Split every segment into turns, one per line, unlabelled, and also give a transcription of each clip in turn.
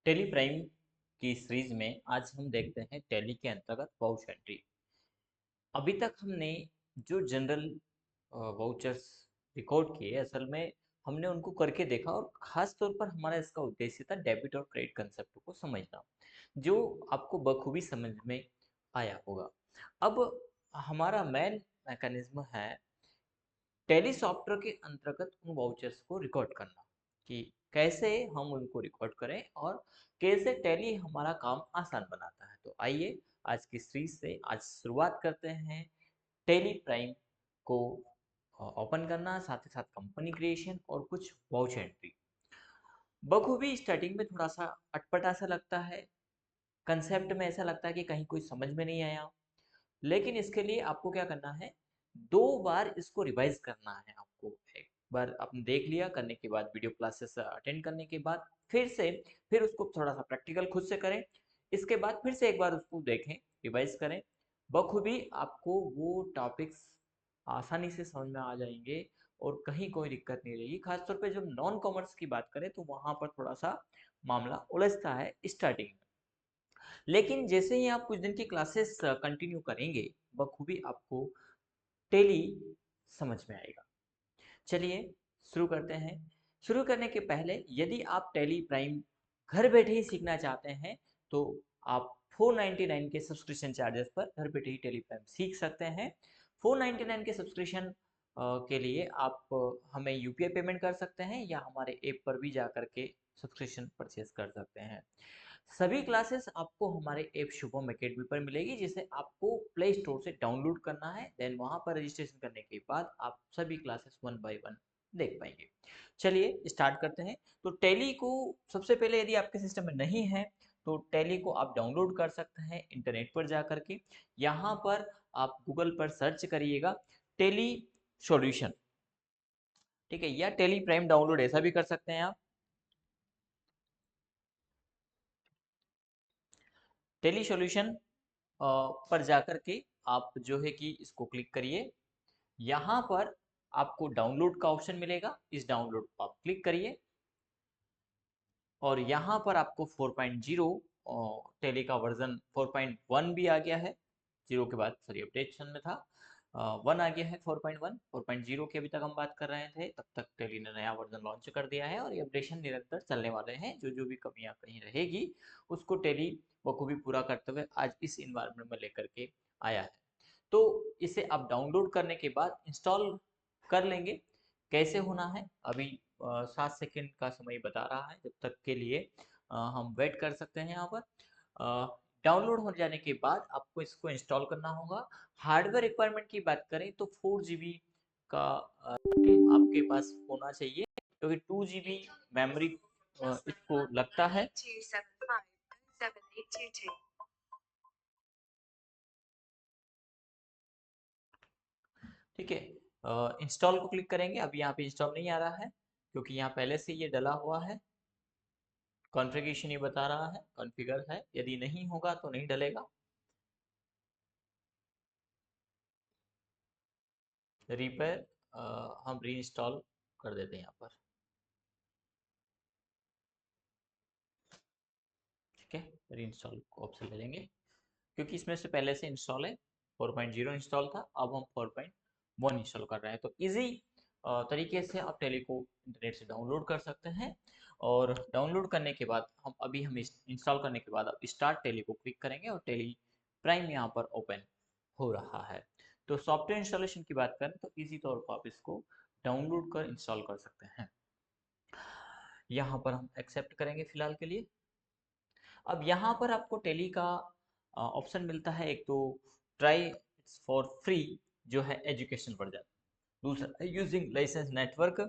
Tally Prime की series में आज हम देखते हैं टेली के अंतर्गत वाउच एंट्री। अभी तक हमने जो जनरल वाउचर्स रिकॉर्ड किए, असल में हमने उनको करके देखा और खास तौर पर हमारा इसका उद्देश्य था डेबिट और क्रेडिट कंसेप्ट को समझना, जो आपको बखूबी समझ में आया होगा। अब हमारा मेन मैकेनिज्म है टेली सॉफ्टवेयर के अंतर्गत उन वाउचर्स को रिकॉर्ड करना, कि कैसे हम उनको रिकॉर्ड करें और कैसे टेली हमारा काम आसान बनाता है। तो आइए आज की सीरीज से आज शुरुआत करते हैं टेली प्राइम को ओपन करना, साथ ही साथ कंपनी क्रिएशन और कुछ वाउच एंट्री। बखूबी स्टार्टिंग में थोड़ा सा अटपटा सा लगता है, कंसेप्ट में ऐसा लगता है कि कहीं कोई समझ में नहीं आया, लेकिन इसके लिए आपको क्या करना है, 2 बार इसको रिवाइज करना है आपको। एक बार आपने देख लिया, करने के बाद वीडियो क्लासेस अटेंड करने के बाद फिर उसको थोड़ा सा प्रैक्टिकल खुद से करें। इसके बाद फिर से एक बार उसको देखें, रिवाइज करें। बखूबी आपको वो टॉपिक्स आसानी से समझ में आ जाएंगे और कहीं कोई दिक्कत नहीं रहेगी। खासतौर पे जब नॉन कॉमर्स की बात करें तो वहां पर थोड़ा सा मामला उलझता है स्टार्टिंग में, लेकिन जैसे ही आप कुछ दिन की क्लासेस कंटिन्यू करेंगे, बखूबी आपको टेली समझ में आएगा। चलिए शुरू करते हैं। शुरू करने के पहले यदि आप टेली प्राइम घर बैठे ही सीखना चाहते हैं तो आप 499 के सब्सक्रिप्शन चार्जेस पर घर बैठे ही टेली प्राइम सीख सकते हैं। 499 के सब्सक्रिप्शन के लिए आप हमें यूपीआई पेमेंट कर सकते हैं या हमारे ऐप पर भी जा करके सब्सक्रिप्शन परचेज कर सकते हैं। सभी क्लासेस आपको हमारे ऐप शुभम एकेडमी पर मिलेगी, जिसे आपको प्ले स्टोर से डाउनलोड करना है। देन वहां पर रजिस्ट्रेशन करने के बाद आप सभी क्लासेस वन बाय वन देख पाएंगे। चलिए स्टार्ट करते हैं। तो टैली को सबसे पहले, यदि आपके सिस्टम में नहीं है तो टैली को आप डाउनलोड कर सकते हैं इंटरनेट पर जा करके। यहाँ पर आप गूगल पर सर्च करिएगा टैली सॉल्यूशन, ठीक है, या टैली प्राइम डाउनलोड, ऐसा भी कर सकते हैं आप। टैली सॉल्यूशन पर जाकर के आप जो है कि इसको क्लिक करिए। यहाँ पर आपको डाउनलोड का ऑप्शन मिलेगा, इस डाउनलोड पर आप क्लिक करिए और यहाँ पर आपको 4.0 टेली का वर्जन 4.1 भी आ गया है। 0 के बाद सॉरी अपडेशन में था, 1 आ गया है। 4.1 4.0 की अभी तक हम बात कर रहे थे, तब तक टेली ने नया वर्जन लॉन्च कर दिया है और ये अपडेशन निरंतर चलने वाले हैं। जो जो भी कमियां कहीं रहेगी उसको टेली बखूबी पूरा करते हुए आज इस इन्वायरमेंट में लेकर के आया है। तो इसे आप डाउनलोड करने के बाद इंस्टॉल कर लेंगे। कैसे होना है, अभी 7 सेकेंड का समय बता रहा है, जब तक के लिए हम वेट कर सकते हैं। यहाँ पर डाउनलोड हो जाने के बाद आपको इसको इंस्टॉल करना होगा। हार्डवेयर रिक्वायरमेंट की बात करें तो 4 GB का आपके पास होना चाहिए, क्योंकि 2 GB मेमोरी इसको लगता है। ठीक है, इंस्टॉल को क्लिक करेंगे। अभी यहाँ पे इंस्टॉल नहीं आ रहा है क्योंकि यहाँ पहले से ये डला हुआ है। कॉन्फ़िगरेशन ये बता रहा है कॉन्फ़िगर है, यदि नहीं होगा तो नहीं डलेगा। रिपेयर हम री इंस्टॉल कर देते हैं यहाँ पर। ठीक है, री इंस्टॉल ऑप्शन ले लेंगे क्योंकि इसमें से पहले से इंस्टॉल है। 4.0 इंस्टॉल था, अब हम 4.1 इंस्टॉल कर रहे हैं। तो इजी तरीके से आप टेली को इंटरनेट से डाउनलोड कर सकते हैं। और डाउनलोड करने के बाद हम इंस्टॉल करने के बाद आप स्टार्ट टेली को क्लिक करेंगे और टेली प्राइम यहाँ पर ओपन हो रहा है। तो सॉफ्टवेयर इंस्टॉलेशन की बात करें तो इजी तौर पर आप इसको डाउनलोड कर इंस्टॉल कर सकते हैं। यहाँ पर हम एक्सेप्ट करेंगे फिलहाल के लिए। अब यहाँ पर आपको टेली का ऑप्शन मिलता है, एक तो ट्राई फॉर फ्री जो है एजुकेशन वर्जन, दूसरा यूजिंग लाइसेंस नेटवर्क,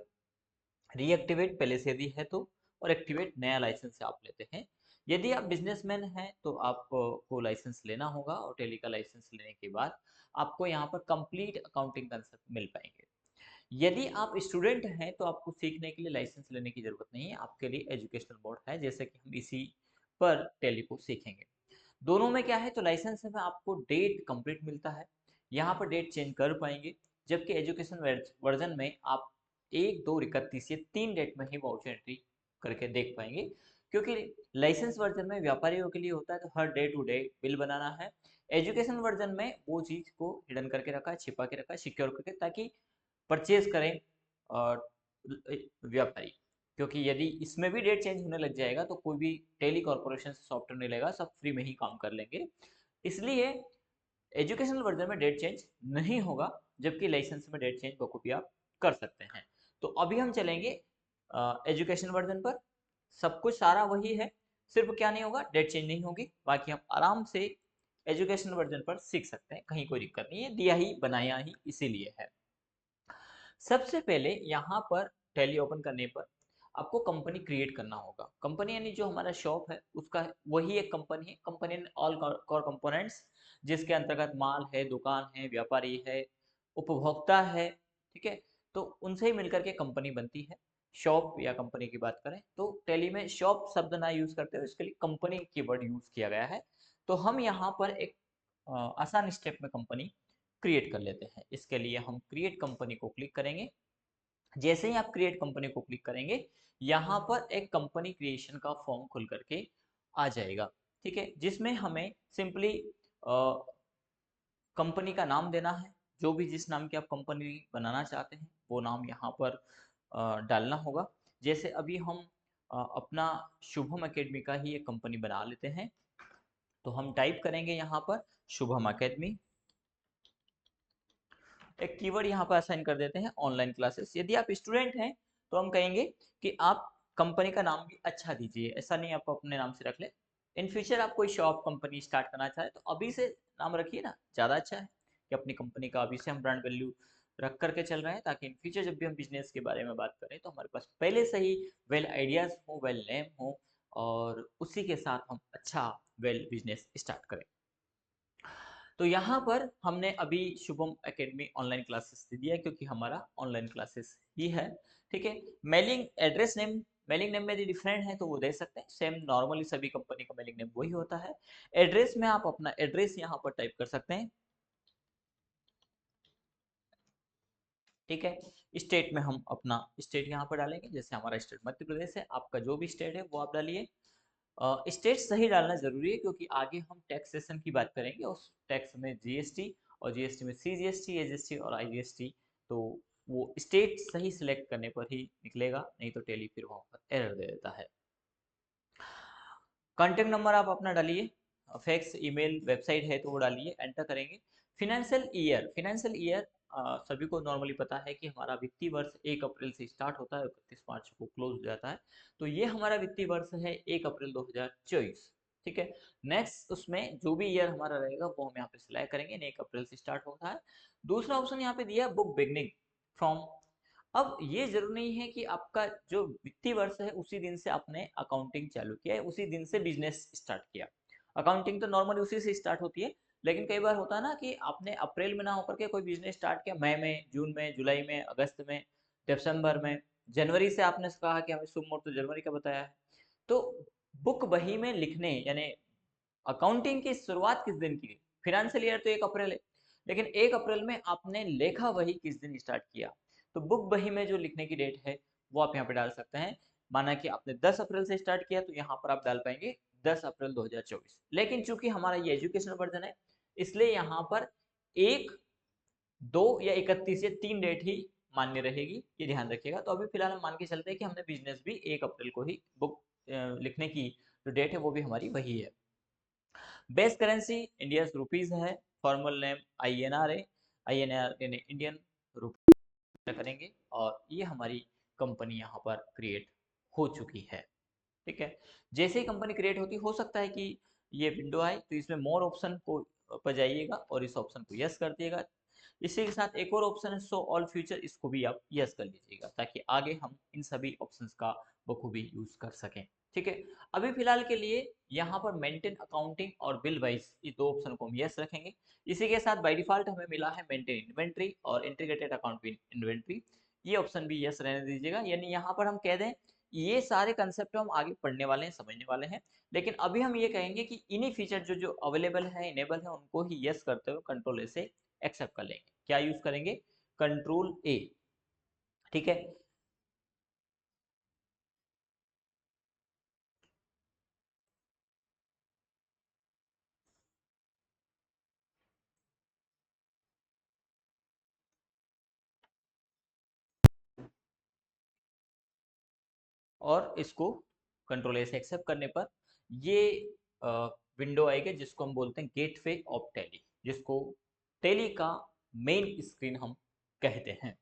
रीएक्टिवेट पहले से यदि है तो, और एक्टिवेट नया लाइसेंस आप लेते हैं। यदि आप बिजनेसमैन हैं तो आपको लाइसेंस लेना होगा और टेली का लाइसेंस लेने के बाद आपको यहाँ पर कंप्लीट अकाउंटिंग कंसेप्ट मिल पाएंगे। यदि आप स्टूडेंट हैं तो आपको सीखने के लिए लाइसेंस लेने की जरूरत नहीं है, आपके लिए एजुकेशनल बोर्ड है, जैसे कि हम इसी पर टेली को सीखेंगे। दोनों में क्या है, तो लाइसेंस में आपको डेट कंप्लीट मिलता है, यहाँ पर डेट चेंज कर पाएंगे। जबकि एजुकेशन वर्जन में आप 1, 2, 31 ये 3 डेट में ही वाउचर एंट्री करके देख पाएंगे। क्योंकि लाइसेंस वर्जन में व्यापारियों के लिए होता है, तो हर डे टू डे बिल बनाना है। एजुकेशन वर्जन में वो चीज को हिडन करके रखा है, छिपा के रखा है, सिक्योर करके, ताकि परचेज करें और व्यापारी। क्योंकि यदि इसमें भी डेट चेंज होने लग जाएगा तो कोई भी टेली कॉर्पोरेशन से सॉफ्टवेयर नहीं लेगा, सब फ्री में ही काम कर लेंगे। इसलिए एजुकेशनल वर्जन में डेट चेंज नहीं होगा, जबकि लाइसेंस में डेट चेंज बखूबी आप कर सकते हैं। तो अभी हम चलेंगे एजुकेशन वर्जन पर। सब कुछ सारा वही है, सिर्फ क्या नहीं होगा, डेट चेंज नहीं होगी, बाकी हम आराम से एजुकेशन वर्जन पर सीख सकते हैं, कहीं कोई दिक्कत नहीं है, दिया ही बनाया ही इसीलिए है। सबसे पहले यहाँ पर टैली ओपन करने पर आपको कंपनी क्रिएट करना होगा। कंपनी यानी जो हमारा शॉप है उसका वही एक कंपनी है। कंपनी ऑल कोर कंपोनेंट्स, जिसके अंतर्गत माल है, दुकान है, व्यापारी है, उपभोक्ता है, ठीक है। तो उनसे ही मिलकर के कंपनी बनती है। शॉप या कंपनी की बात करें तो टैली में शॉप शब्द ना यूज करते हुए इसके लिए कंपनी कीवर्ड यूज किया गया है। तो हम यहाँ पर एक आसान स्टेप में कंपनी क्रिएट कर लेते हैं। इसके लिए हम क्रिएट कंपनी को क्लिक करेंगे। जैसे ही आप क्रिएट कंपनी को क्लिक करेंगे, यहाँ पर एक कंपनी क्रिएशन का फॉर्म खुल करके आ जाएगा, ठीक है, जिसमें हमें सिंपली कंपनी का नाम देना है। जो भी जिस नाम की आप कंपनी बनाना चाहते हैं वो नाम यहाँ पर डालना होगा। जैसे अभी हम अपना शुभम एकेडमी का ही एक कंपनी बना लेते हैं, तो हम टाइप करेंगे यहाँ पर शुभम एकेडमी। एक कीवर्ड यहाँ पर असाइन कर देते हैं ऑनलाइन क्लासेस। यदि आप स्टूडेंट हैं तो हम कहेंगे कि आप कंपनी का नाम भी अच्छा दीजिए, ऐसा नहीं आप अपने नाम से रख ले। इन फ्यूचर आप कोई शॉप कंपनी स्टार्ट करना चाहे तो अभी से नाम रखिए ना, ज़्यादा अच्छा है कि अपनी कंपनी का अभी से हम ब्रांड वैल्यू रख करके चल रहे हैं, ताकि इन फ्यूचर जब भी हम बिजनेस के बारे में बात करें तो हमारे पास पहले से ही वेल आइडियाज़ हो, वेल नेम हो, और उसी के साथ हम अच्छा वेल बिजनेस स्टार्ट करें। तो यहाँ पर हमने अभी शुभम एकेडमी ऑनलाइन क्लासेस दे दिया, क्योंकि हमारा ऑनलाइन क्लासेस ही है, ठीक है। Mailing address name, mailing name में यदि डिफरेंट है तो वो दे सकते हैं, सेम नॉर्मली सभी कंपनी का मेलिंग नेम वही होता है। एड्रेस में आप अपना एड्रेस यहाँ पर टाइप कर सकते हैं, ठीक है। स्टेट में हम अपना स्टेट यहाँ पर डालेंगे। जैसे हमारा स्टेट मध्य प्रदेश है, आपका जो भी स्टेट है वो आप डालिए। स्टेट सही डालना जरूरी है, क्योंकि आगे हम टैक्सेशन की बात करेंगे, उस टैक्स में जीएसटी, और जीएसटी में सीजीएसटी, एजीएसटी और आईजीएसटी। तो वो स्टेट सही सिलेक्ट करने पर ही निकलेगा, नहीं तो टेली फिर वहां पर एरर दे देता है। कॉन्टेक्ट नंबर आप अपना डालिए, फैक्स, ईमेल, वेबसाइट है तो वो डालिए, एंटर करेंगे। फिनेंशियल ईयर, फिनेंशियल ईयर सभी को नॉर्मली पता है कि हमारा वित्तीय वर्ष 1 अप्रैल से स्टार्ट होता है, 31 मार्च को क्लोज हो जाता है। तो ये हमारा वित्तीय वर्ष है 1 अप्रैल 2024, ठीक है। नेक्स्ट उसमें जो भी ईयर हमारा रहेगा वो हम यहाँ पे सिलेक्ट करेंगे, 1 अप्रैल से स्टार्ट होता है। दूसरा ऑप्शन यहाँ पे दिया बुक बिगनिंग फ्रॉम। अब ये जरूरी नहीं है कि आपका जो वित्तीय वर्ष है उसी दिन से आपने अकाउंटिंग चालू किया है, उसी दिन से बिजनेस स्टार्ट किया। अकाउंटिंग तो नॉर्मली उसी से स्टार्ट होती है, लेकिन कई बार होता है ना कि आपने अप्रैल में ना होकर के कोई बिजनेस स्टार्ट किया मई में, जून में, जुलाई में, अगस्त में, दिसंबर में, जनवरी से आपने कहा कि हमें शुभ मुहूर्त तो जनवरी का बताया है। तो बुक बही में लिखने यानी अकाउंटिंग की शुरुआत किस दिन की? फिनेंशियल ईयर तो 1 अप्रैल है, लेकिन 1 अप्रैल में आपने लेखा वही किस दिन स्टार्ट किया? तो बुक बही में जो लिखने की डेट है वो आप यहाँ पे डाल सकते हैं। माना कि आपने 10 अप्रैल से स्टार्ट किया तो यहाँ पर आप डाल पाएंगे 10 अप्रैल 2024। लेकिन चूंकि हमारा ये एजुकेशनल वर्जन है, इसलिए यहाँ पर 1, 2 या 31 ये 3 डेट ही मान्य रहेगी, ये ध्यान रखिएगा। तो अभी फिलहाल हम मान के चलते हैं कि हमने बिजनेस भी 1 अप्रैल को ही बुक लिखने की जो डेट है वो भी हमारी वही है। बेस करेंसी इंडिया रुपीज है, फॉर्मल नेम आईएनआर है, आईएनआर यानी इंडियन रुपीज करेंगे, और ये हमारी कंपनी यहाँ पर क्रिएट हो चुकी है, ठीक है। जैसे ही कंपनी क्रिएट होती, हो सकता है कि ये विंडो आए तो इसमें मोर ऑप्शन को पर जाइएगा और इस ऑप्शन को यस कर दिएगा। इसी के साथ एक और ऑप्शन है शो ऑल फ्यूचर, इसको भी आप यस कर लीजिएगा, ताकि आगे हम इन सभी ऑप्शंस का बखूबी यूज कर सकें, ठीक है। अभी फिलहाल के लिए यहाँ पर मेंटेन अकाउंटिंग और बिल वाइज ये दो ऑप्शन को हम यस रखेंगे। इसी के साथ बाय डिफॉल्ट हमें मिला है मेंटेन इन्वेंट्री और इंटीग्रेटेड अकाउंट विद इन्वेंट्री, ये ऑप्शन भी यस रहने दीजिएगा। यानी यहाँ पर हम कह दें ये सारे कंसेप्ट हम आगे पढ़ने वाले हैं, समझने वाले हैं, लेकिन अभी हम ये कहेंगे कि इन्हीं फीचर जो जो अवेलेबल है, इनेबल है, उनको ही यस करते हुए कंट्रोल ए से एक्सेप्ट कर लेंगे। क्या यूज करेंगे? कंट्रोल ए, ठीक है। और इसको कंट्रोल ए से एक्सेप्ट करने पर ये विंडो आएगी जिसको हम बोलते हैं गेटवे ऑफ टैली, जिसको टैली का मेन स्क्रीन हम कहते हैं।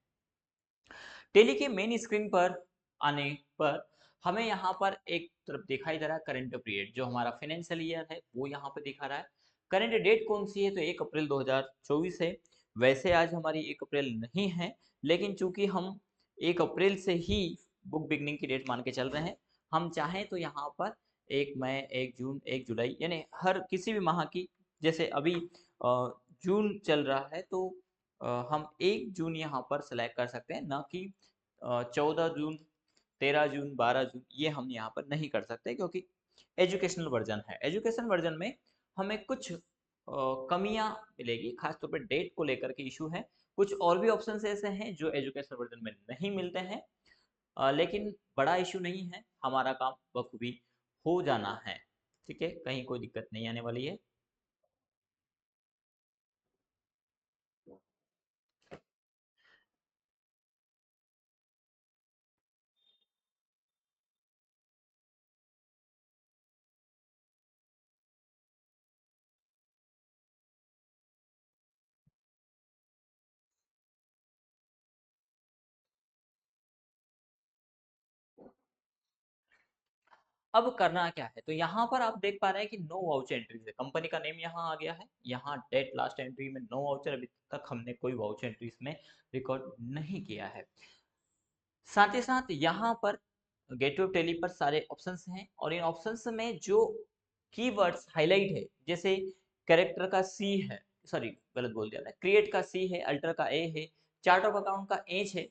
टैली के मेन स्क्रीन पर आने पर हमें यहाँ पर एक तरफ दिखाई दे रहा है करंट पीरियड, जो हमारा फाइनेंशियल ईयर है वो यहाँ पे दिखा रहा है। करंट डेट कौन सी है, तो 1 अप्रैल 2024 है। वैसे आज हमारी 1 अप्रैल नहीं है, लेकिन चूंकि हम 1 अप्रैल से ही बुक बिगनिंग की डेट मान के चल रहे हैं, हम चाहें तो यहाँ पर 1 मई, 1 जून, 1 जुलाई, यानी हर किसी भी माह की, जैसे अभी जून चल रहा है तो हम 1 जून यहाँ पर सेलेक्ट कर सकते हैं, ना कि 14 जून, 13 जून, 12 जून, ये हम यहाँ पर नहीं कर सकते, क्योंकि एजुकेशनल वर्जन है। एजुकेशन वर्जन में हमें कुछ कमियां मिलेगी, खासतौर पर डेट को लेकर के इशू है। कुछ और भी ऑप्शन ऐसे हैं जो एजुकेशन वर्जन में नहीं मिलते हैं, लेकिन बड़ा इशू नहीं है, हमारा काम बखूबी हो जाना है। ठीक है, कहीं कोई दिक्कत नहीं आने वाली है। अब करना क्या है, तो यहाँ पर आप देख पा रहे हैं कि नो वाउचर एंट्री है, कंपनी का नेम यहाँ आ गया है। यहाँ डेट लास्ट एंट्री में नो वाउचर, अभी तक हमने कोई वाउचर एंट्री इसमें रिकॉर्ड नहीं किया है। साथ ही साथ यहाँ पर गेटवे ऑफ टैली पर सारे ऑप्शंस हैं, और इन ऑप्शंस में जो कीवर्ड्स हाईलाइट है, जैसे कैरेक्टर का सी है, सॉरी गलत बोल दिया, क्रिएट का सी है, अल्टर का ए है, चार्ट ऑफ अकाउंट का एच है,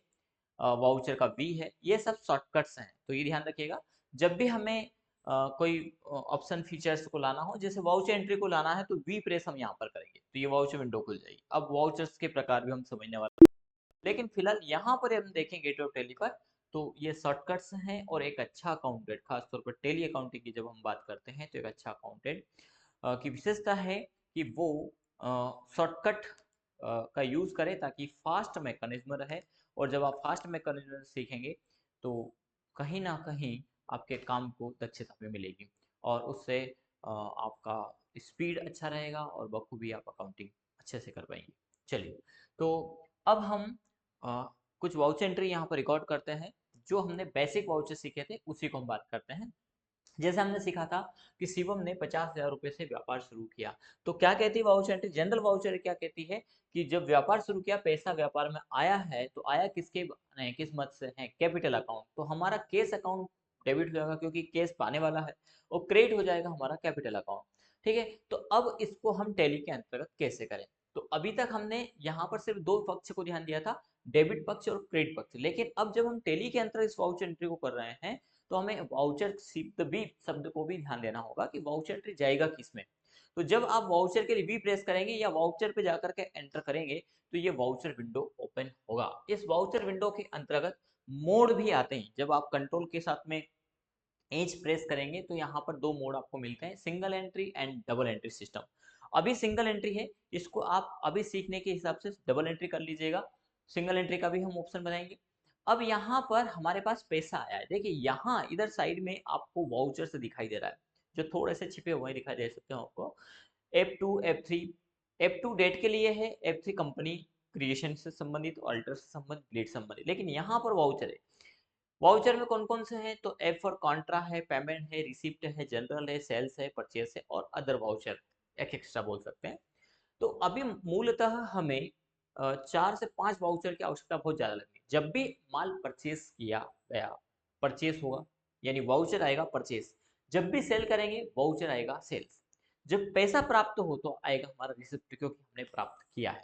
वाउचर का वी है, ये सब शॉर्टकट्स हैं। तो ये ध्यान रखिएगा, जब भी हमें कोई ऑप्शन फीचर्स को लाना हो, जैसे वाउचर एंट्री को लाना है, तो वी प्रेस हम यहाँ पर करेंगे तो ये वाउचर विंडो खुल जाएगी। अब वाउचर्स के प्रकार भी हम समझने वाले, लेकिन फिलहाल यहाँ पर हम देखें गेटवे ऑफ टैली पर, तो ये शॉर्टकट्स हैं और एक अच्छा अकाउंटेंट, खासतौर पर टैली अकाउंटिंग की जब हम बात करते हैं, तो एक अच्छा अकाउंटेंट की विशेषता है कि वो शॉर्टकट का यूज करे ताकि फास्ट मैकेनिज्म रहे, और जब आप फास्ट मैकेनिज्म सीखेंगे तो कहीं ना कहीं आपके काम को दक्षता भी मिलेगी, और उससे आपका स्पीड अच्छा रहेगा और बखूबी आप अकाउंटिंग अच्छे से कर पाएंगे। चलिए, तो अब हम अ, कुछ वाउचर एंट्री यहाँ पर रिकॉर्ड करते हैं। जो हमने बेसिक वाउचर सीखे थे उसी को हम बात करते हैं। जैसे हमने सीखा था कि शिवम ने 50,000 रुपए से व्यापार शुरू किया, तो क्या कहती है वाउचर एंट्री, जनरल वाउचर क्या कहती है कि जब व्यापार शुरू किया, पैसा व्यापार में आया है, तो आया किसके नहीं, किस मत से है, कैपिटल अकाउंट, तो हमारा केस अकाउंट डेबिट हो जाएगा क्योंकि केस पाने वाला है, और क्रेडिट हो जाएगा हमारा कैपिटल अकाउंट। ठीक है, तो अब इसको हम टैली के अंतर्गत कैसे करें, तो अभी तक हमने यहाँ पर सिर्फ दो पक्ष को ध्यान दिया था, डेबिट पक्ष और क्रेडिट पक्ष, लेकिन अब जब हम टैली के अंतर्गत इस वाउचर एंट्री को कर रहे हैं, तो हमें वाउचर शब्द को भी ध्यान देना होगा कि वाउचर एंट्री जाएगा किसमें। तो जब आप वाउचर के लिए वी प्रेस करेंगे या वाउचर पे जाकर के एंटर करेंगे, तो ये वाउचर विंडो ओपन होगा। इस वाउचर विंडो के अंतर्गत मोड भी आते हैं, जब आप कंट्रोल के साथ में एज प्रेस करेंगे तो यहाँ पर दो मोड आपको मिलते हैं, single entry and double entry system. अभी सिंगल एंट्री है, इसको आप अभी सीखने के हिसाब से डबल एंट्री कर लीजिएगा, सिंगल एंट्री का भी हम ऑप्शन बनाएंगे। अब यहाँ पर हमारे पास पैसा आया है, देखिए यहाँ इधर साइड में आपको वाउचर से दिखाई दे रहा है, जो थोड़े से छिपे हुए दिखाई दे सकते हैं आपको। F2, F3, F2 डेट के लिए है, F3 कंपनी क्रिएशन से संबंधित, ऑल्टर से संबंधित, डेट संबंधित, लेकिन यहाँ पर वाउचर है। वाउचर में कौन कौन से हैं, तो एफ फॉर कॉन्ट्रा है, पेमेंट है, रिसिप्ट है, जनरल है, सेल्स है, परचेस है, और अदर वाउचर एक एक्स्ट्रा बोल सकते हैं। तो अभी मूलतः हमें 4 से 5 वाउचर की आवश्यकता बहुत ज्यादा लगती है। जब भी माल परचेस किया गया, परचेस होगा यानी वाउचर आएगा परचेस, जब भी सेल करेंगे वाउचर आएगा सेल्स, जब पैसा प्राप्त हो तो आएगा हमारा रिसिप्ट, क्योंकि हमने प्राप्त किया है।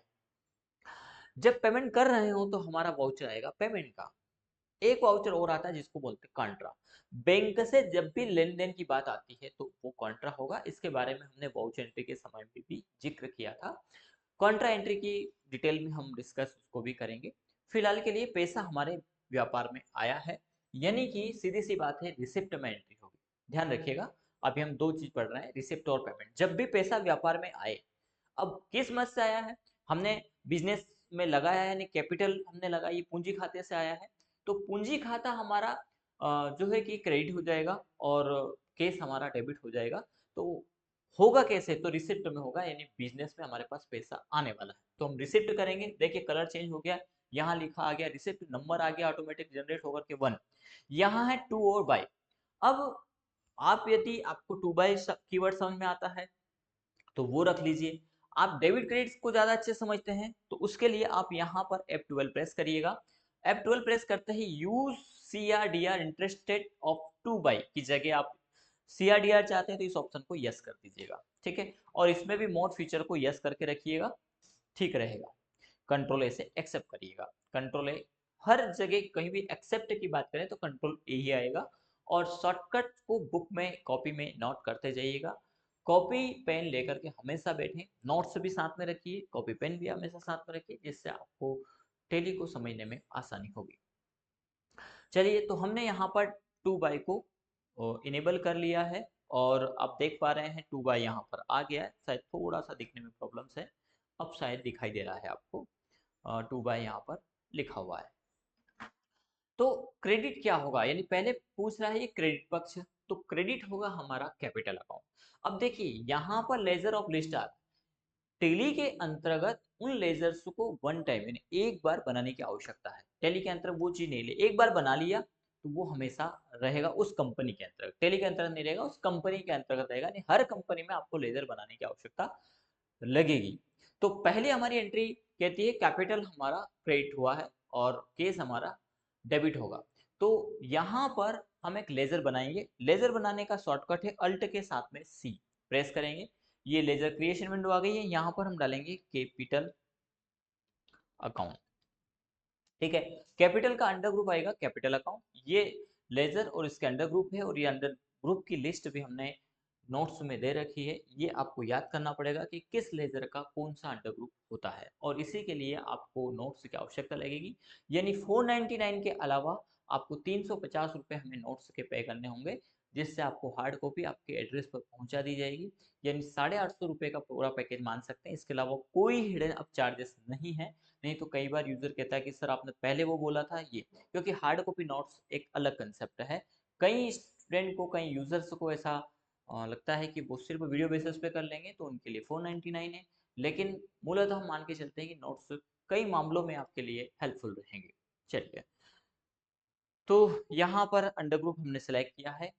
जब पेमेंट कर रहे हो तो हमारा वाउचर आएगा पेमेंट का। एक वाउचर और आता है जिसको बोलते हैं कॉन्ट्रा, बैंक से जब भी लेन देन की बात आती है तो वो कॉन्ट्रा होगा। इसके बारे में हमने वाउचर एंट्री के समय में भी जिक्र किया था। कॉन्ट्रा एंट्री की डिटेल में हम डिस्कस उसको भी करेंगे। फिलहाल के लिए पैसा हमारे व्यापार में आया है, यानी कि सीधी सी बात है रिसिप्ट में एंट्री होगी। ध्यान रखिएगा, अभी हम दो चीज पढ़ रहे हैं, रिसिप्ट और पेमेंट। जब भी पैसा व्यापार में आए, अब किस मत से आया है, हमने बिजनेस में लगाया है, यानी कैपिटल हमने लगाई, पूंजी खाते से आया है, तो पूंजी खाता हमारा जो है कि क्रेडिट हो जाएगा और केस हमारा डेबिट हो जाएगा। तो होगा कैसे, तो रिसिप्ट में होगा, यानी बिजनेस में हमारे पास पैसा आने वाला है। तो हम रिसिप्ट करेंगे, देखिए कलर चेंज हो गया, यहाँ लिखा आ गया रिसिप्ट, नंबर आ गया ऑटोमेटिक जनरेट होकर के 1, यहाँ है 2 और बाय। अब आप यदि आपको 2 बाय कीवर्ड समझ में आता है तो वो रख लीजिए। आप डेबिट क्रेडिट को ज्यादा अच्छे समझते हैं तो उसके लिए आप यहाँ पर F12 प्रेस करिएगा। F12 प्रेस करते ही use CRDR interested of 2 by की जगह आप CRDR चाहते हैं तो इस ऑप्शन को यस कर दीजिएगा, ठीक है। और इसमें भी मोड फीचर को यस करके रखिएगा, ठीक रहेगा। कंट्रोल ए से एक्सेप्ट करिएगा, कंट्रोल ए, हर जगह कहीं भी एक्सेप्ट की बात करें तो कंट्रोल ए ही आएगा। और शॉर्टकट को बुक में कॉपी में नोट करते जाइएगा। कॉपी पेन लेकर के हमेशा बैठें, नोट्स भी साथ में रखिए, कॉपी पेन भी हमेशा साथ में रखिए, जिससे आपको टेली को समझने में आसानी होगी। चलिए, तो हमने यहाँ पर 2 बाई को इनेबल कर लिया है और आप देख पा रहे हैं 2 बाई यहाँ पर आ गया है। शायद थोड़ा सा दिखने में प्रॉब्लम्स है, अब शायद दिखाई दे रहा है आपको, 2 बाई यहाँ पर लिखा हुआ है। तो क्रेडिट क्या होगा, यानी पहले पूछ रहा है ये क्रेडिट पक्ष, तो क्रेडिट होगा हमारा कैपिटल अकाउंट। अब देखिए यहाँ पर लेजर ऑफ लिस्ट आता है, टेली के अंतर्गत उन लेजर्स को वन टाइम यानी एक बार बनाने की आवश्यकता है। टेली के अंतर्गत वो चीज नहीं ले, एक बार बना लिया तो वो हमेशा रहेगा उस कंपनी के अंतर्गत, टेली के अंतर्गत नहीं रहेगा, उस कंपनी के अंतर्गत रहेगा। नहीं, हर कंपनी में आपको लेजर बनाने की आवश्यकता लगेगी। तो पहले हमारी एंट्री कहती है कैपिटल हमारा क्रेडिट हुआ है और केस हमारा डेबिट होगा। तो यहाँ पर हम एक लेजर बनाएंगे, लेजर बनाने का शॉर्टकट है अल्ट के साथ में सी प्रेस करेंगे। ये लेजर क्रिएशन विंडो आ गई है, यहाँ पर हम डालेंगे कैपिटल अकाउंट, ठीक है। कैपिटल का अंडर ग्रुप आएगा कैपिटल अकाउंट, ये लेजर और इसके अंडर ग्रुप है, और ये अंडर ग्रुप की लिस्ट भी हमने नोट्स में दे रखी है। ये आपको याद करना पड़ेगा कि किस लेजर का कौन सा अंडर ग्रुप होता है, और इसी के लिए आपको नोट्स की आवश्यकता लगेगी। यानी 499 के अलावा आपको 350 रुपये हमें नोट्स के पे करने होंगे, जिससे आपको हार्ड कॉपी आपके एड्रेस पर पहुंचा दी जाएगी। यानी 850 रुपये का पूरा पैकेज मान सकते हैं। इसके अलावा कोई हिडन अब चार्जेस नहीं है। नहीं तो कई बार यूजर कहता है कि सर आपने पहले वो बोला था ये, क्योंकि हार्ड कॉपी नोट्स एक अलग कंसेप्ट है। कई स्टूडेंट को, कई यूजर्स को ऐसा लगता है कि वो सिर्फ वीडियो बेसिस पे कर लेंगे तो उनके लिए 499 है, लेकिन मूलतः हम मान के चलते हैं कि नोट्स कई मामलों में आपके लिए हेल्पफुल रहेंगे। चलिए, तो यहाँ पर अंडर ग्रुप हमने सेलेक्ट किया है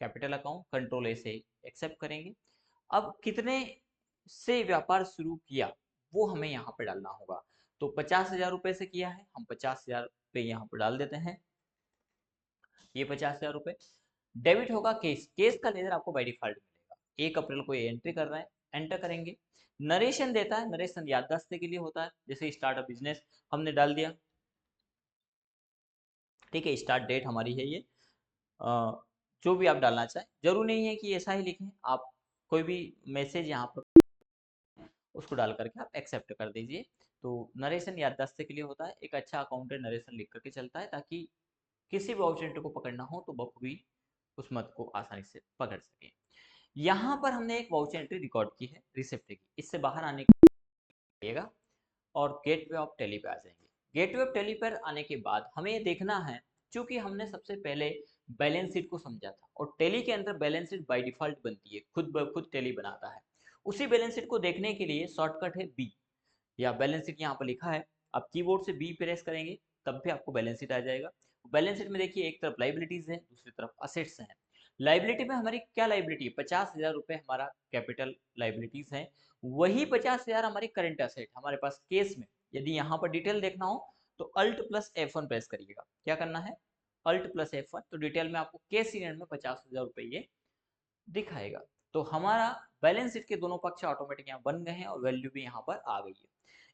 कैपिटल अकाउंट, कंट्रोल ए से एक्सेप्ट करेंगे। अब कितने से व्यापार शुरू किया वो हमें यहाँ पे डालना होगा। तो 50,000 रुपए से किया है, हम 50,000 रुपये यहाँ पर डाल देते हैं, ये 50,000 रुपये। डेबिट होगा केस, केस का लेजर आपको बाई डिफॉल्ट मिलेगा। 1 अप्रैल को ये एंट्री कर रहे हैं, एंटर करेंगे। नरेशन देता है, नरेशन याददाश्त के लिए होता है, जैसे स्टार्ट अ बिजनेस हमने डाल दिया, ठीक है। स्टार्ट डेट हमारी है ये, जो भी आप डालना चाहें, जरूर नहीं है कि ऐसा ही लिखें आप, कोई भी मैसेज यहाँ पर उसको डाल करके आप एक्सेप्ट कर दीजिए। तो नरेशन याददाश्त के लिए होता है, एक अच्छा अकाउंटेंट नरेशन लिख करके चलता है ताकि किसी भी ऑब्जेक्ट को पकड़ना हो तो बखूबी उस मत को आसानी से पकड़ सके। यहाँ पर हमने एक वाउचर एंट्री रिकॉर्ड की है रिसिप्ट की, इससे बाहर आने के और गेटवे ऑफ टेली पे आ जाएंगे। गेटवे ऑफ टेली पर आने के बाद हमें ये देखना है, क्योंकि हमने सबसे पहले बैलेंस शीट को समझा था और टेली के अंदर बैलेंस शीट बाय डिफॉल्ट बनती है, खुद ब खुद टेली बनाता है। उसी बैलेंस शीट को देखने के लिए शॉर्टकट है बी, या बैलेंस शीट यहाँ पर लिखा है, आप कीबोर्ड से बी प्रेस करेंगे तब भी आपको बैलेंस शीट आ जाएगा। बैलेंस शीट में देखिए एक तरफ लाइबिलिटीज है, दूसरी तरफ असेट्स हैं। लाइबिलिटी में हमारी क्या लाइबिलिटी है, 50,000 रुपये हमारा कैपिटल लाइबिलिटीज है, वही 50,000 हमारी करंट असेट हमारे पास केस में। यदि यहाँ पर डिटेल देखना हो तो अल्ट प्लस F1 प्रेस करिएगा। क्या करना है, अल्ट प्लस F1, तो डिटेल में आपको केस यूनिट में 50,000 रुपये ये दिखाएगा। तो हमारा बैलेंस शीट के दोनों पक्ष ऑटोमेटिक यहाँ बन गए हैं और वैल्यू भी यहाँ पर आ गई है।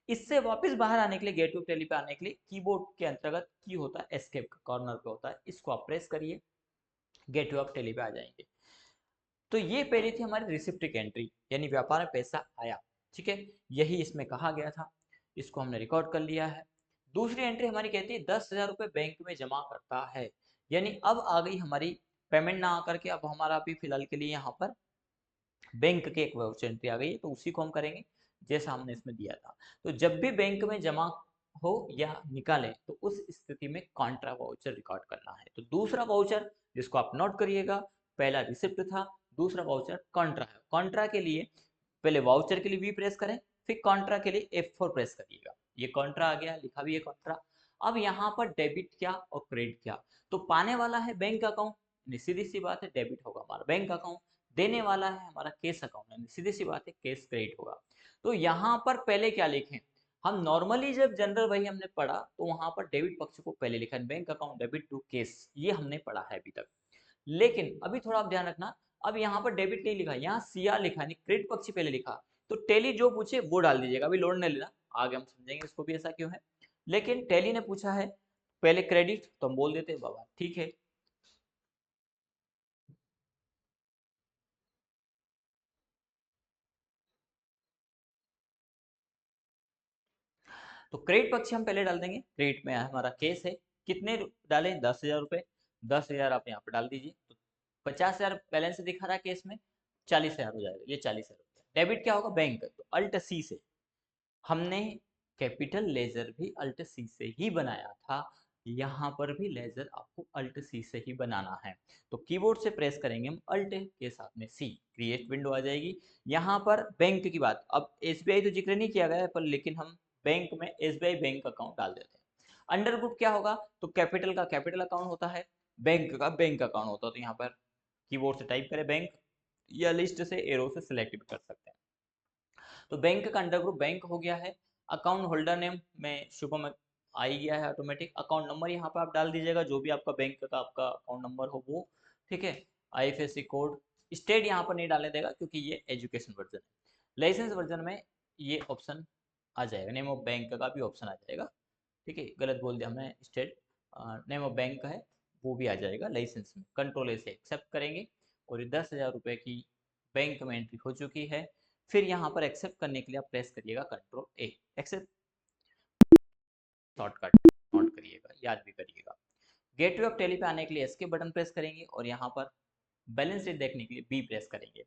इससे वापस बाहर आने के लिए, गेट टू टेली पे आने के लिए कीबोर्ड के अंतर्गत की होता है एस्केप का, कॉर्नर पे होता है, इसको आप प्रेस करिए, गेट टू टेली पे आ जाएंगे। तो ये पहली थी हमारी रिसिप्ट की एंट्री, यानी व्यापार में पैसा आया, ठीक है, यही इसमें कहा गया था, इसको हमने रिकॉर्ड कर लिया है। दूसरी एंट्री हमारी कहती है 10,000 रुपये बैंक में जमा करता है, यानी अब आ गई हमारी पेमेंट ना आकर के, अब हमारा अभी फिलहाल के लिए यहाँ पर बैंक के एक वाउचर एंट्री आ गई है, तो उसी को हम करेंगे जैसा हमने इसमें दिया था। तो जब भी बैंक में जमा हो या निकालें तो उस स्थिति में कॉन्ट्रा वाउचर रिकॉर्ड करना है। तो दूसरा वाउचर जिसको आप नोट करिएगा, पहला रिसिप्ट था, दूसरा वाउचर कॉन्ट्रा है। कॉन्ट्रा के लिए पहले वाउचर के लिए वी प्रेस करें, फिर कॉन्ट्रा के लिए F4 प्रेस करिएगा। ये कॉन्ट्रा आ गया, लिखा भी है कॉन्ट्रा। अब यहाँ पर डेबिट क्या और क्रेडिट क्या, तो पाने वाला है बैंक अकाउंट, सीधी सी बात है डेबिट होगा हमारा बैंक अकाउंट। देने वाला है हमारा केस अकाउंट, सीधी सी बात है केस क्रेडिट होगा। तो यहाँ पर पहले क्या लिखें, हम नॉर्मली जब जनरल वही हमने पढ़ा तो वहां पर डेबिट पक्ष को पहले लिखा, bank account debit to cash, ये हमने पढ़ा है अभी तक। लेकिन अभी थोड़ा आप ध्यान रखना, अब यहाँ पर डेबिट नहीं लिखा, यहाँ सीआर लिखा, यानी क्रेडिट पक्ष पहले लिखा। तो टैली जो पूछे वो डाल दीजिएगा, अभी लोड नहीं लेना, आगे हम समझेंगे इसको भी ऐसा क्यों है। लेकिन टैली ने पूछा है पहले क्रेडिट, तो हम बोल देते हैं बाबा ठीक है। तो क्रेडिट पक्ष हम पहले डाल देंगे, क्रेडिट में हमारा केस है, कितने डालें, 10,000 रुपए, 10,000 आप यहाँ पर डाल दीजिए। तो 50,000 बैलेंस दिखा रहा है केस में, 40,000 हो जाएगा, ये 40,000 रुपये। डेबिट क्या होगा, बैंक, तो अल्ट सी से हमने कैपिटल लेजर भी अल्ट सी से ही बनाया था, यहाँ पर भी लेजर आपको अल्ट सी से ही बनाना है। तो कीबोर्ड से प्रेस करेंगे हम अल्ट के साथ में सी, क्रिएट विंडो आ जाएगी। यहाँ पर बैंक की बात, अब एसबीआई तो जिक्र नहीं किया गया है, पर लेकिन हम बैंक में एसबीआई बैंक अकाउंट डाल देते हैं। अंडर ग्रुप क्या होगा, तो कैपिटल का कैपिटल अकाउंट होता है, बैंक का बैंक अकाउंट होता है। तो यहाँ पर कीबोर्ड से टाइप करें बैंक, या लिस्ट से एरो से सिलेक्ट भी कर सकते हैं। तो बैंक का अंडर ग्रुप बैंक हो गया है। अकाउंट होल्डर नेम में शुभम आ ही गया है ऑटोमेटिक। अकाउंट नंबर यहाँ पर आप डाल दीजिएगा, जो भी आपका बैंक का आपका अकाउंट नंबर हो वो, ठीक है। आईएफएससी कोड, स्टेट यहाँ पर नहीं डालने देगा क्योंकि ये एजुकेशन वर्जन है। लाइसेंस वर्जन में ये ऑप्शन आ जाएगा, नेम ऑफ बैंक का भी ऑप्शन आ जाएगा, ठीक है। गलत बोल दिया हमने, स्टेट नेम ऑफ बैंक है वो भी आ जाएगा लाइसेंस में। कंट्रोल ए से एक्सेप्ट करेंगे, और ये 10,000 रुपये की बैंक में एंट्री हो चुकी है। फिर यहाँ पर एक्सेप्ट करने के लिए आप प्रेस करिएगा control A, except shortcut note करिएगा, याद भी करिएगा। गेटवे ऑफ टैली पे आने के लिए एस्के बटन प्रेस करेंगे, और यहाँ पर बैलेंस शीट देखने के लिए बी प्रेस करेंगे।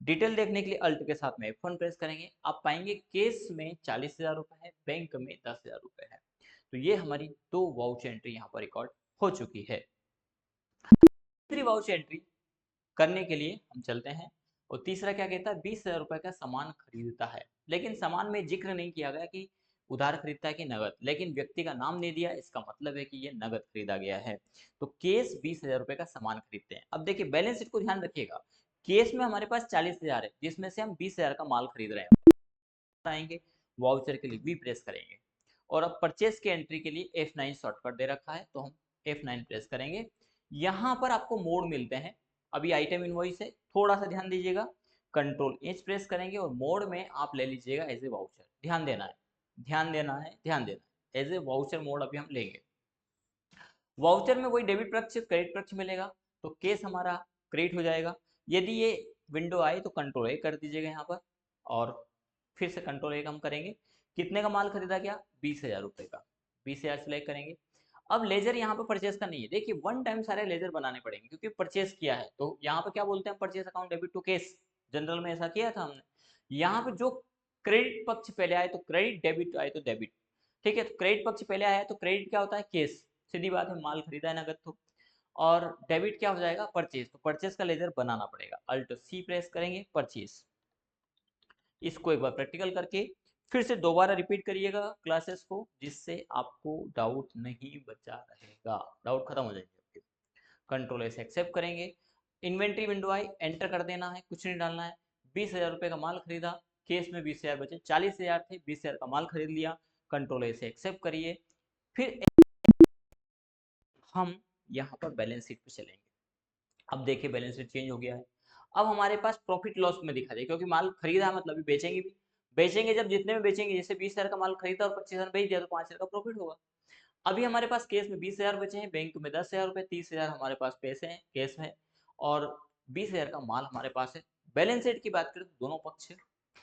डिटेल देखने के लिए अल्ट के साथ में F1 प्रेस करेंगे। आप पाएंगे केस में 40,000 रुपये है, बैंक में 10,000 रुपये है। तो ये हमारी दो वाउचर एंट्री यहाँ पर रिकॉर्ड हो चुकी है। तीसरी वाउचर एंट्री करने के लिए हम चलते हैं, और तीसरा क्या कहता है, 20,000 रुपये का सामान खरीदता है, लेकिन सामान में जिक्र नहीं किया गया कि उधार खरीदता है कि नगद, लेकिन व्यक्ति का नाम नहीं दिया, इसका मतलब है कि ये नगद खरीदा गया है। तो केस 20,000 रुपये का सामान खरीदते हैं। अब देखिए बैलेंस शीट को ध्यान रखिएगा, केस में हमारे पास 40,000 है, जिसमें से हम 20,000 का माल खरीद रहे हैं। आएंगे वाउचर के लिए भी प्रेस करेंगे, और अब परचेस की एंट्री के लिए F9 शॉर्टकट दे रखा है, तो हम F9 प्रेस करेंगे। यहाँ पर आपको मोड मिलते हैं, अभी आइटम इनवॉइस है, थोड़ा सा ध्यान दीजिएगा। कंट्रोल एच प्रेस करेंगे, और मोड में आप ले लीजिएगा एज ए वाउचर, ध्यान देना है, ध्यान देना है, ध्यान देना है, एज ए वाउचर मोड अभी हम लेंगे। वाउचर में वही डेबिट पक्ष क्रेडिट पक्ष मिलेगा, तो केस हमारा क्रेडिट हो जाएगा। यदि ये विंडो आए तो कंट्रोल ए कर दीजिएगा यहाँ पर, और फिर से कंट्रोल ए हम करेंगे। कितने का माल खरीदा गया, 20,000 रुपये का, 20,000 सिलेक्ट करेंगे। अब लेजर यहाँ पे परचेस का नहीं है, देखिए वन टाइम सारे लेजर बनाने पड़ेंगे क्योंकि परचेस किया है। तो यहाँ पे क्या बोलते हैं, purchase account debit to cash, journal में ऐसा किया था हमने। यहाँ पे जो क्रेडिट पक्ष पहले आए तो क्रेडिट, डेबिट आए तो डेबिट, ठीक है। तो क्रेडिट पक्ष पहले आया है तो क्रेडिट क्या होता है, केस, सीधी बात है, माल खरीदा है नगद तो। और डेबिट क्या हो जाएगा, परचेज, तो परचेज का लेजर बनाना पड़ेगा, अल्ट सी प्रेस करेंगे, परचेज। इसको एक बार प्रैक्टिकल करके फिर से दोबारा रिपीट करिएगा क्लासेस को, जिससे आपको डाउट नहीं बचा रहेगा, डाउट खत्म हो जाएंगे आपके। कंट्रोल ऐसे एक्सेप्ट करेंगे, इन्वेंट्री विंडो आई, एंटर कर देना है, कुछ नहीं डालना है। 20,000 रुपये का माल खरीदा, केस में 20,000 बचे, 40,000 थे, 20,000 का माल खरीद लिया। कंट्रोल ऐसे एक्सेप्ट करिए, फिर हम यहाँ पर बैलेंस शीट पे चलेंगे। अब देखिए बैलेंस शीट चेंज हो गया है, अब हमारे पास प्रॉफिट लॉस में दिखा दे, क्योंकि माल खरीदा है मतलब बेचेंगे भी। बेचेंगे जब जितने में बेचेंगे, जैसे 20,000 का माल खरीदा और 25,000 बेच दिया तो 5,000 का प्रॉफिट होगा। अभी हमारे पास केस में 20,000 बचे हैं, बैंक में 10,000 रुपये, 30,000 हमारे पास पैसे हैं केस में, और 20,000 का माल हमारे पास है। बैलेंस शीट की बात करें तो दोनों पक्ष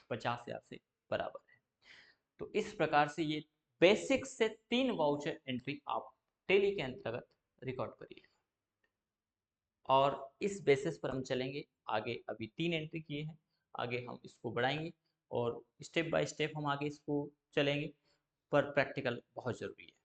50,000 से बराबर है। तो इस प्रकार से ये बेसिक से 3 वाउचर एंट्री आप टेली के अंतर्गत रिकॉर्ड करिए, और इस बेसिस पर हम चलेंगे आगे। अभी 3 एंट्री किए हैं, आगे हम इसको बढ़ाएंगे और स्टेप बाय स्टेप हम आगे इसको चलेंगे। पर प्रैक्टिकल बहुत ज़रूरी है।